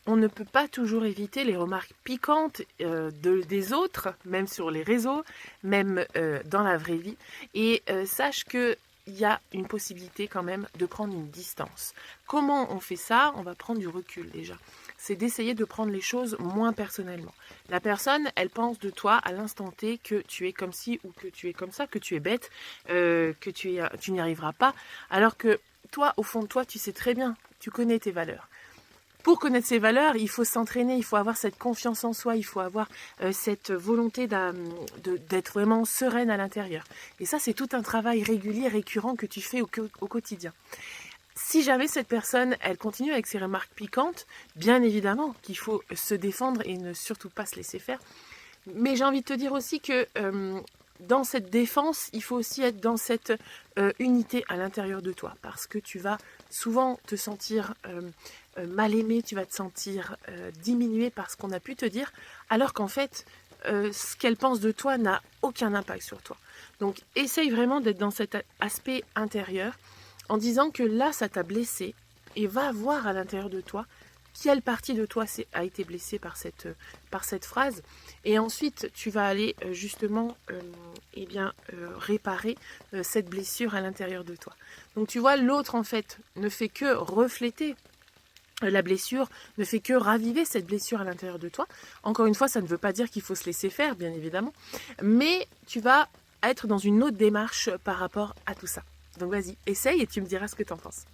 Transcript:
on ne peut pas toujours éviter les remarques piquantes des autres, même sur les réseaux, même dans la vraie vie. Et sache que il y a une possibilité quand même de prendre une distance. Comment on fait ça? On va prendre du recul déjà. C'est d'essayer de prendre les choses moins personnellement. La personne, elle pense de toi à l'instant T que tu es comme ci ou que tu es comme ça, que tu es bête, que tu n'y arriveras pas. Alors que toi, au fond de toi, tu sais très bien, tu connais tes valeurs. Pour connaître ses valeurs, il faut s'entraîner, il faut avoir cette confiance en soi, il faut avoir cette volonté d'être vraiment sereine à l'intérieur. Et ça, c'est tout un travail régulier, récurrent que tu fais au quotidien. Si jamais cette personne, elle continue avec ses remarques piquantes, bien évidemment qu'il faut se défendre et ne surtout pas se laisser faire. Mais j'ai envie de te dire aussi que dans cette défense, il faut aussi être dans cette unité à l'intérieur de toi, parce que tu vas souvent te sentir mal aimé, tu vas te sentir diminué par ce qu'on a pu te dire, alors qu'en fait, ce qu'elle pense de toi n'a aucun impact sur toi. Donc, essaye vraiment d'être dans cet aspect intérieur, en disant que là, ça t'a blessé, et va voir à l'intérieur de toi quelle partie de toi a été blessée par cette phrase. Et ensuite, tu vas aller justement réparer cette blessure à l'intérieur de toi. Donc tu vois, l'autre en fait ne fait que refléter la blessure, ne fait que raviver cette blessure à l'intérieur de toi. Encore une fois, ça ne veut pas dire qu'il faut se laisser faire, bien évidemment, mais tu vas être dans une autre démarche par rapport à tout ça. Donc vas-y, essaye et tu me diras ce que tu en penses.